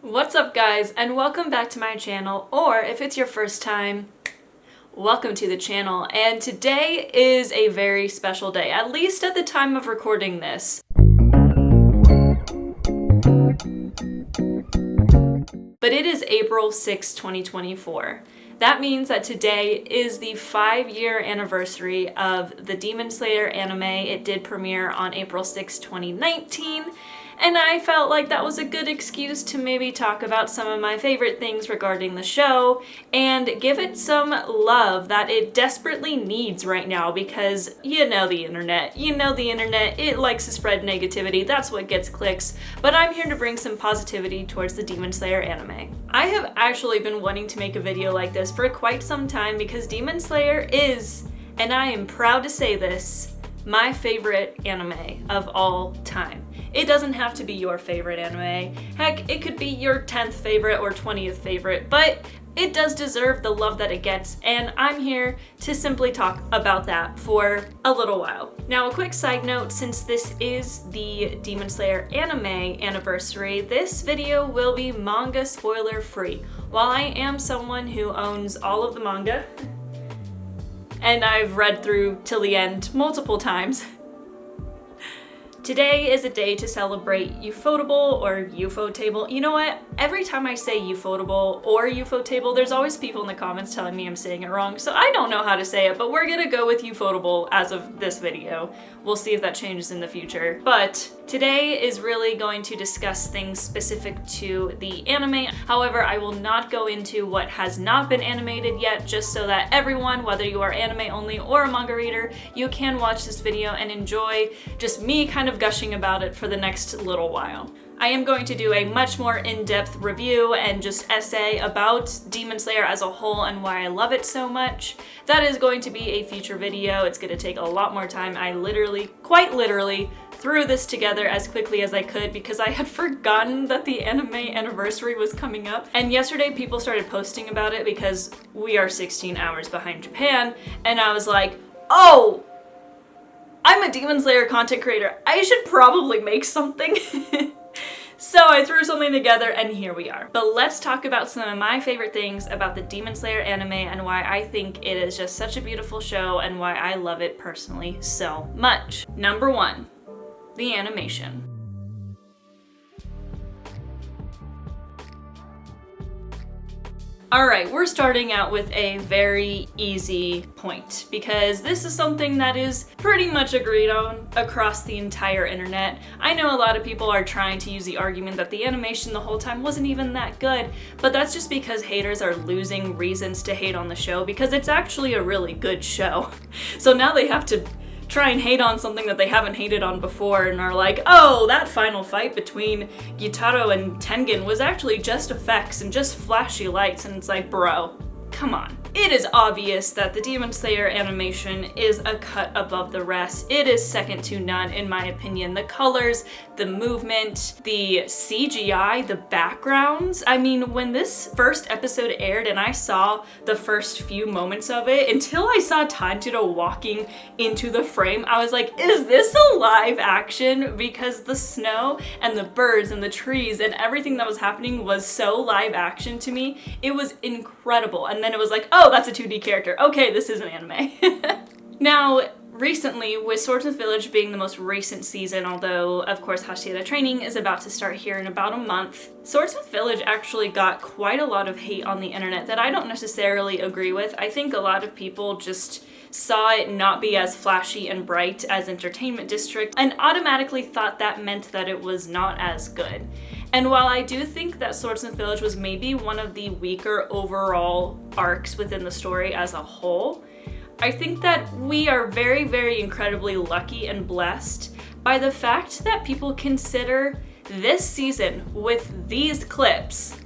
What's up guys, and welcome back to my channel, or if it's your first time, welcome to the channel. And today is a very special day, at least at the time of recording this. But it is April 6, 2024. That means that today is the 5-year anniversary of the Demon Slayer anime. It did premiere on April 6, 2019. And I felt like that was a good excuse to maybe talk about some of my favorite things regarding the show and give it some love that it desperately needs right now, because you know the internet, it likes to spread negativity. That's what gets clicks. But I'm here to bring some positivity towards the Demon Slayer anime. I have actually been wanting to make a video like this for quite some time because Demon Slayer is, and I am proud to say this, my favorite anime of all time. It doesn't have to be your favorite anime. Heck, it could be your 10th favorite or 20th favorite, but it does deserve the love that it gets, and I'm here to simply talk about that for a little while. Now, a quick side note, since this is the Demon Slayer anime anniversary, this video will be manga spoiler free. While I am someone who owns all of the manga, and I've read through till the end multiple times, today is a day to celebrate Ufotable or Ufotable. You know what? Every time I say Ufotable or Ufotable, there's always people in the comments telling me I'm saying it wrong, so I don't know how to say it, but we're gonna go with Ufotable as of this video. We'll see if that changes in the future. But today is really going to discuss things specific to the anime. However, I will not go into what has not been animated yet, just so that everyone, whether you are anime only or a manga reader, you can watch this video and enjoy just me kind of gushing about it for the next little while. I am going to do a much more in-depth review and just essay about Demon Slayer as a whole and why I love it so much. That is going to be a future video. It's going to take a lot more time. I quite literally, threw this together as quickly as I could because I had forgotten that the anime anniversary was coming up. And yesterday people started posting about it because we are 16 hours behind Japan, and I was like, oh! I'm a Demon Slayer content creator. I should probably make something. So I threw something together and here we are. But let's talk about some of my favorite things about the Demon Slayer anime and why I think it is just such a beautiful show and why I love it personally so much. Number 1, the animation. Alright, we're starting out with a very easy point because this is something that is pretty much agreed on across the entire internet. I know a lot of people are trying to use the argument that the animation the whole time wasn't even that good, but that's just because haters are losing reasons to hate on the show because it's actually a really good show. So now they have to try and hate on something that they haven't hated on before and are like, oh, that final fight between Gyutaro and Tengen was actually just effects and just flashy lights, and it's like, bro, come on. It is obvious that the Demon Slayer animation is a cut above the rest. It is second to none in my opinion. The colors, the movement, the CGI, the backgrounds. I mean, when this first episode aired and I saw the first few moments of it, until I saw Tanjiro walking into the frame, I was like, is this a live action? Because the snow and the birds and the trees and everything that was happening was so live action to me. It was incredible. And then it was like, oh, that's a 2D character. Okay, this is an anime. Now, recently, with Swordsmith Village being the most recent season, although of course Hashira training is about to start here in about a month, Swordsmith Village actually got quite a lot of hate on the internet that I don't necessarily agree with. I think a lot of people just saw it not be as flashy and bright as Entertainment District and automatically thought that meant that it was not as good. And while I do think that Swordsmith Village was maybe one of the weaker overall arcs within the story as a whole, I think that we are very, very incredibly lucky and blessed by the fact that people consider this season with these clips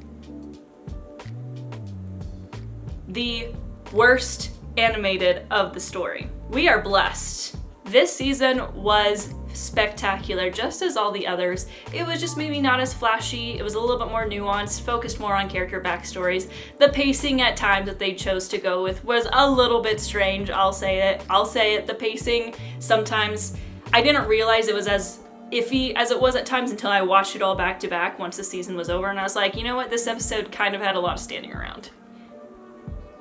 the worst animated of the story. We are blessed. This season was spectacular, just as all the others. It was just maybe not as flashy. It was a little bit more nuanced, focused more on character backstories. The pacing at times that they chose to go with was a little bit strange, I'll say it. The pacing sometimes, I didn't realize it was as iffy as it was at times until I watched it all back to back once the season was over, and I was like, you know what, this episode kind of had a lot of standing around.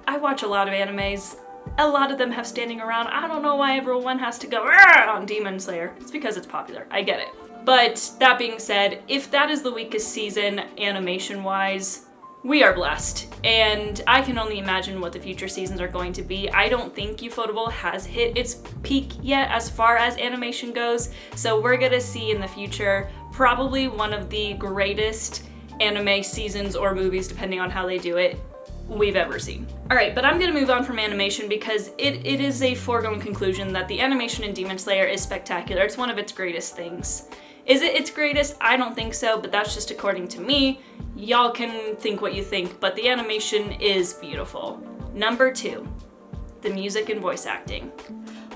I watch a lot of animes. A lot of them have standing around. I don't know why everyone has to go on Demon Slayer. It's because it's popular. I get it. But that being said, if that is the weakest season animation-wise, we are blessed. And I can only imagine what the future seasons are going to be. I don't think Ufotable has hit its peak yet as far as animation goes. So we're gonna see in the future probably one of the greatest anime seasons or movies, depending on how they do it, we've ever seen. Alright, but I'm gonna move on from animation because it is a foregone conclusion that the animation in Demon Slayer is spectacular. It's one of its greatest things. Is it its greatest? I don't think so, but that's just according to me. Y'all can think what you think, but the animation is beautiful. Number 2, the music and voice acting.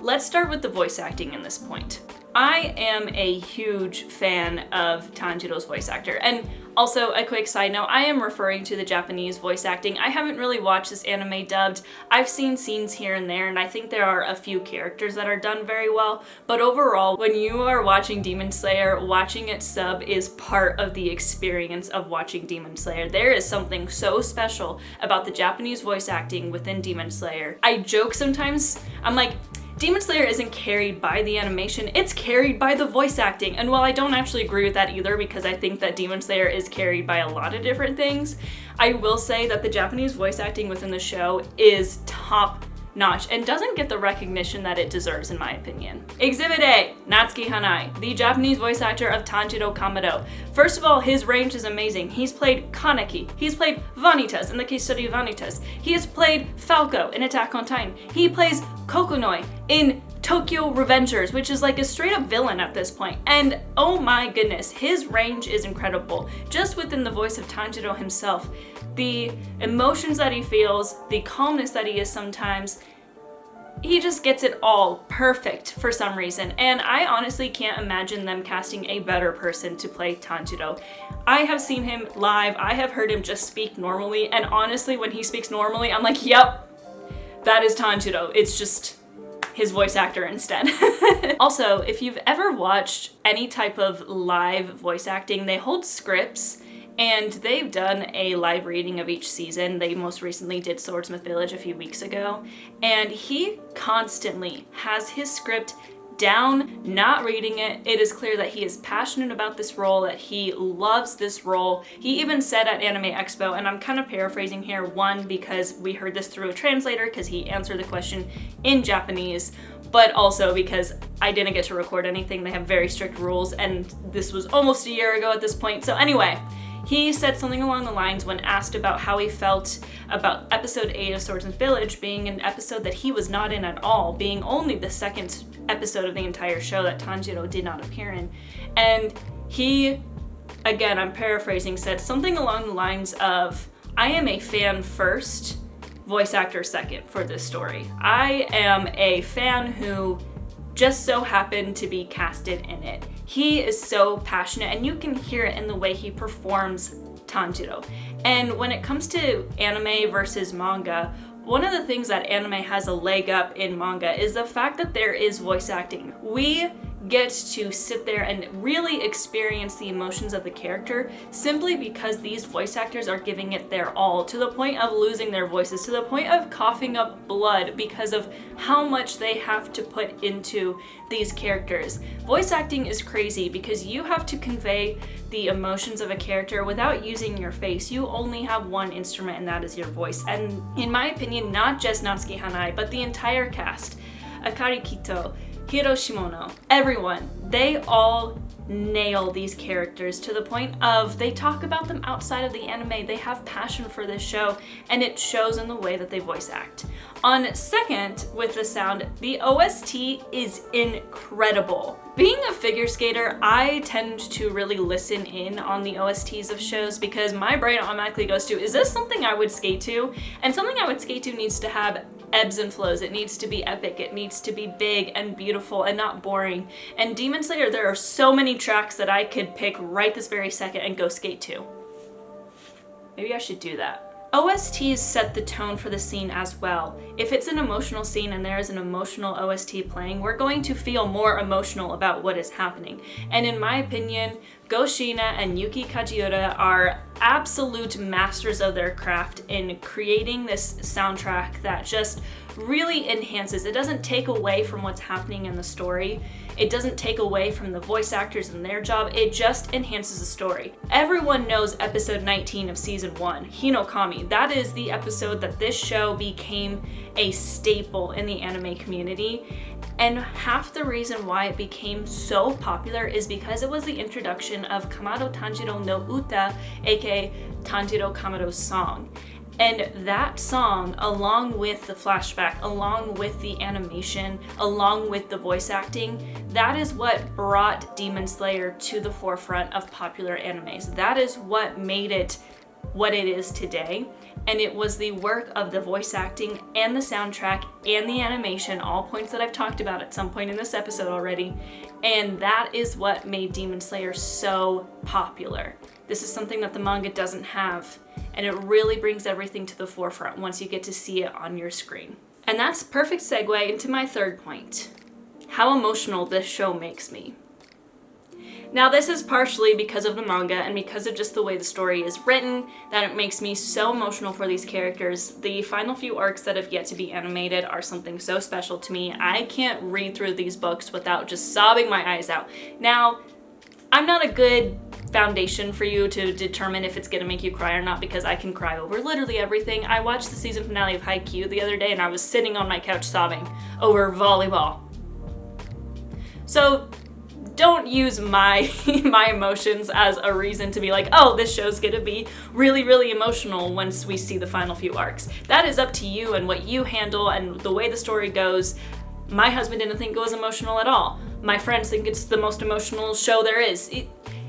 Let's start with the voice acting in this point. I am a huge fan of Tanjiro's voice actor, and also a quick side note, I am referring to the Japanese voice acting. I haven't really watched this anime dubbed. I've seen scenes here and there, and I think there are a few characters that are done very well, but overall, when you are watching Demon Slayer, watching it sub is part of the experience of watching Demon Slayer. There is something so special about the Japanese voice acting within Demon Slayer. I joke sometimes, I'm like, Demon Slayer isn't carried by the animation, it's carried by the voice acting. And while I don't actually agree with that either, because I think that Demon Slayer is carried by a lot of different things, I will say that the Japanese voice acting within the show is top notch and doesn't get the recognition that it deserves in my opinion. Exhibit A, Natsuki Hanai, the Japanese voice actor of Tanjiro Kamado. First of all, his range is amazing. He's played Kaneki, he's played Vanitas in the case study of Vanitas, he has played Falco in Attack on Titan, he plays Kokonoi in Tokyo Revengers, which is like a straight up villain at this point. And oh my goodness, his range is incredible. Just within the voice of Tanjiro himself, the emotions that he feels, the calmness that he is sometimes, he just gets it all perfect for some reason. And I honestly can't imagine them casting a better person to play Tanjiro. I have seen him live, I have heard him just speak normally, and honestly when he speaks normally, I'm like, yep, that is Tanjiro. It's just his voice actor instead. Also, if you've ever watched any type of live voice acting, they hold scripts and they've done a live reading of each season. They most recently did Swordsmith Village a few weeks ago, and he constantly has his script down, not reading it. It is clear that he is passionate about this role, that he loves this role. He even said at Anime Expo, and I'm kind of paraphrasing here, one, because we heard this through a translator because he answered the question in Japanese, but also because I didn't get to record anything. They have very strict rules, and this was almost a year ago at this point. So anyway, he said something along the lines when asked about how he felt about episode 8 of Swordsmith Village being an episode that he was not in at all, being only the second episode of the entire show that Tanjiro did not appear in. And he, again, I'm paraphrasing, said something along the lines of, I am a fan first, voice actor second for this story. I am a fan who just so happened to be casted in it. He is so passionate, and you can hear it in the way he performs Tanjiro. And when it comes to anime versus manga, one of the things that anime has a leg up in manga is the fact that there is voice acting. We get to sit there and really experience the emotions of the character simply because these voice actors are giving it their all, to the point of losing their voices, to the point of coughing up blood because of how much they have to put into these characters. Voice acting is crazy because you have to convey the emotions of a character without using your face. You only have one instrument, and that is your voice. And in my opinion, not just Natsuki Hanai, but the entire cast, Akari Kito, Hiro Shimono, everyone, they all nail these characters to the point of they talk about them outside of the anime. They have passion for this show, and it shows in the way that they voice act. On second with the sound, the OST is incredible. Being a figure skater, I tend to really listen in on the OSTs of shows because my brain automatically goes to, is this something I would skate to? And something I would skate to needs to have ebbs and flows. It needs to be epic. It needs to be big and beautiful and not boring. And Demon Slayer, there are so many tracks that I could pick right this very second and go skate to. Maybe I should do that. OSTs set the tone for the scene as well. If it's an emotional scene and there is an emotional OST playing, we're going to feel more emotional about what is happening. And in my opinion, Go Shiina and Yuki Kajiura are absolute masters of their craft in creating this soundtrack that just really enhances. It doesn't take away from what's happening in the story. It doesn't take away from the voice actors and their job. It just enhances the story. Everyone knows episode 19 of season 1, Hinokami. That is the episode that this show became a staple in the anime community. And half the reason why it became so popular is because it was the introduction of Kamado Tanjiro no Uta, aka Tanjiro Kamado's song. And that song, along with the flashback, along with the animation, along with the voice acting, that is what brought Demon Slayer to the forefront of popular animes. That is what made it what it is today. And it was the work of the voice acting and the soundtrack and the animation, all points that I've talked about at some point in this episode already. And that is what made Demon Slayer so popular. This is something that the manga doesn't have, and it really brings everything to the forefront once you get to see it on your screen. And that's a perfect segue into my third point: how emotional this show makes me. Now, this is partially because of the manga and because of just the way the story is written, that it makes me so emotional for these characters. The final few arcs that have yet to be animated are something so special to me. I can't read through these books without just sobbing my eyes out. Now, I'm not a good foundation for you to determine if it's gonna make you cry or not, because I can cry over literally everything. I watched the season finale of Haikyuu the other day and I was sitting on my couch sobbing over volleyball. So don't use my emotions as a reason to be like, oh, this show's gonna be really, really emotional once we see the final few arcs. That is up to you and what you handle and the way the story goes. My husband didn't think it was emotional at all. My friends think it's the most emotional show there is.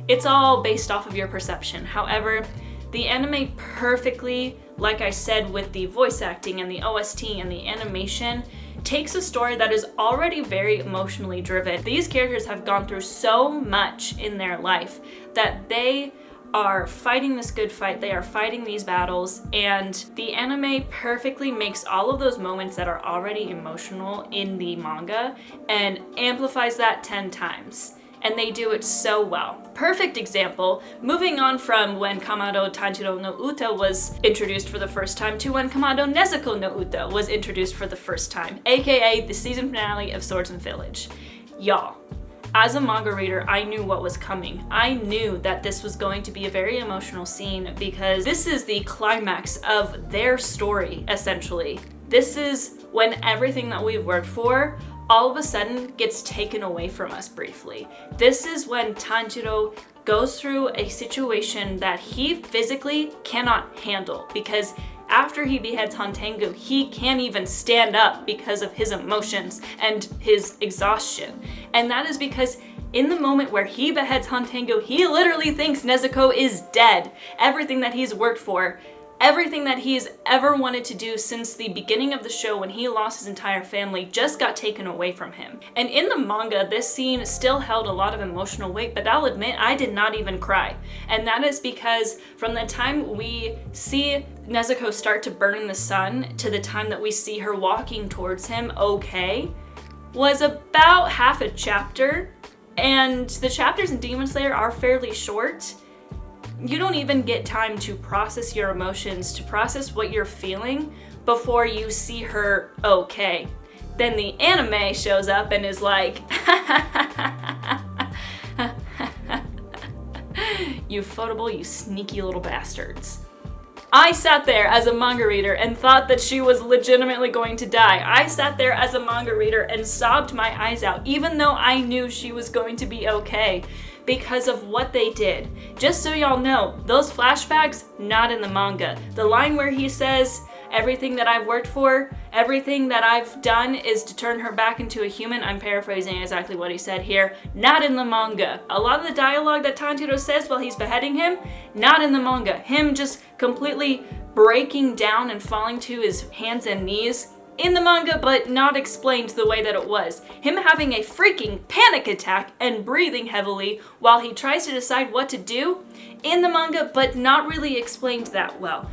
It's all based off of your perception. However, the anime perfectly, like I said, with the voice acting and the OST and the animation, takes a story that is already very emotionally driven. These characters have gone through so much in their life that they are fighting this good fight, they are fighting these battles, and the anime perfectly makes all of those moments that are already emotional in the manga and amplifies that 10 times. And they do it so well. Perfect example, moving on from when Kamado Tanjiro no Uta was introduced for the first time to when Kamado Nezuko no Uta was introduced for the first time, aka the season finale of Swords and Village. Y'all, as a manga reader, I knew what was coming. I knew that this was going to be a very emotional scene because this is the climax of their story, essentially. This is when everything that we've worked for all of a sudden gets taken away from us briefly. This is when Tanjiro goes through a situation that he physically cannot handle, because after he beheads Hantengu, he can't even stand up because of his emotions and his exhaustion. And that is because in the moment where he beheads Hantengu, he literally thinks Nezuko is dead. Everything that he's worked for, everything that he's ever wanted to do since the beginning of the show when he lost his entire family just got taken away from him. And in the manga, this scene still held a lot of emotional weight, but I'll admit I did not even cry. And that is because from the time we see Nezuko start to burn in the sun to the time that we see her walking towards him okay was about half a chapter. And the chapters in Demon Slayer are fairly short. You don't even get time to process your emotions, to process what you're feeling before you see her okay. Then the anime shows up and is like, you Ufotable, you sneaky little bastards. I sat there as a manga reader and thought that she was legitimately going to die. I sat there as a manga reader and sobbed my eyes out, even though I knew she was going to be okay, because of what they did. Just so y'all know, those flashbacks, not in the manga. The line where he says, everything that I've worked for, everything that I've done is to turn her back into a human. I'm paraphrasing exactly what he said here. Not in the manga. A lot of the dialogue that Tanjiro says while he's beheading him, not in the manga. Him just completely breaking down and falling to his hands and knees in the manga, but not explained the way that it was. Him having a freaking panic attack and breathing heavily while he tries to decide what to do in the manga, but not really explained that well.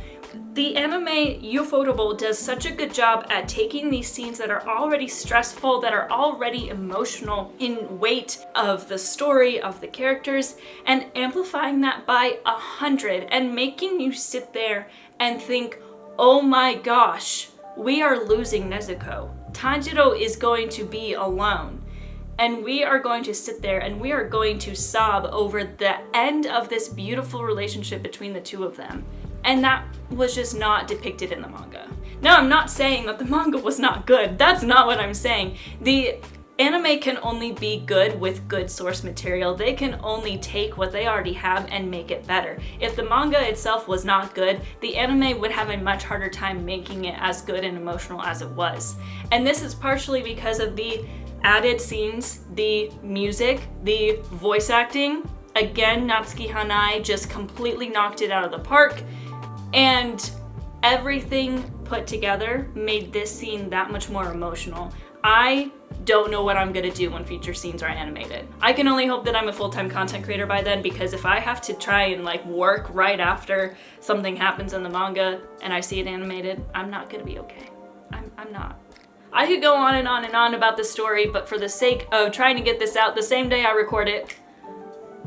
The anime Ufotable does such a good job at taking these scenes that are already stressful, that are already emotional in weight of the story, of the characters, and amplifying that by 100 and making you sit there and think, oh my gosh, we are losing Nezuko. Tanjiro is going to be alone. And we are going to sit there and we are going to sob over the end of this beautiful relationship between the two of them. And that was just not depicted in the manga. Now, I'm not saying that the manga was not good. That's not what I'm saying. The anime can only be good with good source material. They can only take what they already have and make it better. If the manga itself was not good, the anime would have a much harder time making it as good and emotional as it was. And this is partially because of the added scenes, the music, the voice acting. Again, Natsuki Hanai just completely knocked it out of the park, and everything put together made this scene that much more emotional. I don't know what I'm gonna do when future scenes are animated. I can only hope that I'm a full-time content creator by then, because if I have to try and work right after something happens in the manga and I see it animated, I'm not gonna be okay. I'm not. I could go on and on and on about this story, but for the sake of trying to get this out the same day I record it,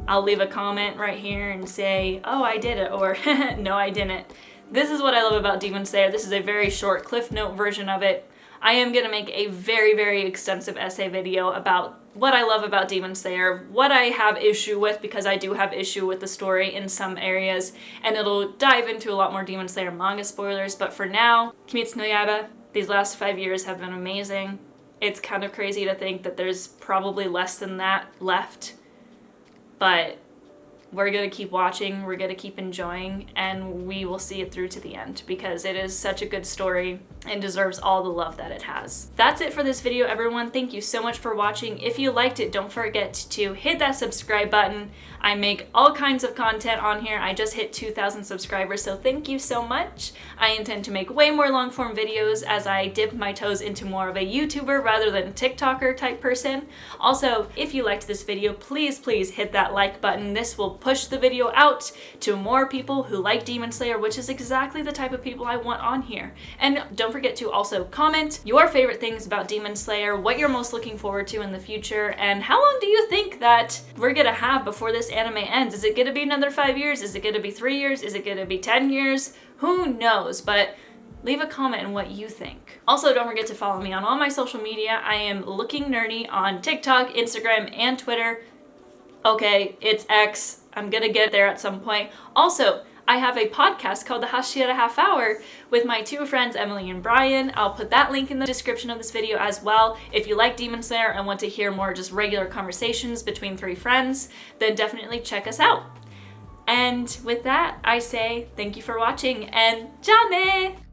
I'll leave a comment right here and say, oh, I did it, or no, I didn't. This is what I love about Demon Slayer. This is a very short Cliff Note version of it. I am gonna make a very, very extensive essay video about what I love about Demon Slayer, what I have issue with, because I do have issue with the story in some areas, and it'll dive into a lot more Demon Slayer manga spoilers, but for now, Kimetsu no Yaiba, these last 5 years have been amazing. It's kind of crazy to think that there's probably less than that left, but we're gonna keep watching, we're gonna keep enjoying, and we will see it through to the end because it is such a good story and deserves all the love that it has. That's it for this video, everyone. Thank you so much for watching. If you liked it, don't forget to hit that subscribe button. I make all kinds of content on here. I just hit 2,000 subscribers, so thank you so much. I intend to make way more long form videos as I dip my toes into more of a YouTuber rather than TikToker type person. Also, if you liked this video, please hit that like button. This will push the video out to more people who like Demon Slayer, which is exactly the type of people I want on here. And don't forget to also comment your favorite things about Demon Slayer, what you're most looking forward to in the future, and how long do you think that we're gonna have before this anime ends? Is it gonna be another 5 years? Is it gonna be 3 years? Is it gonna be 10 years? Who knows? But leave a comment on what you think. Also, don't forget to follow me on all my social media. I am Looking Nerdy on TikTok, Instagram, and Twitter. Okay, it's X. I'm gonna get there at some point. Also, I have a podcast called the Hashira Half Hour with my two friends, Emily and Brian. I'll put that link in the description of this video as well. If you like Demon Slayer and want to hear more just regular conversations between three friends, then definitely check us out. And with that, I say thank you for watching and Jane!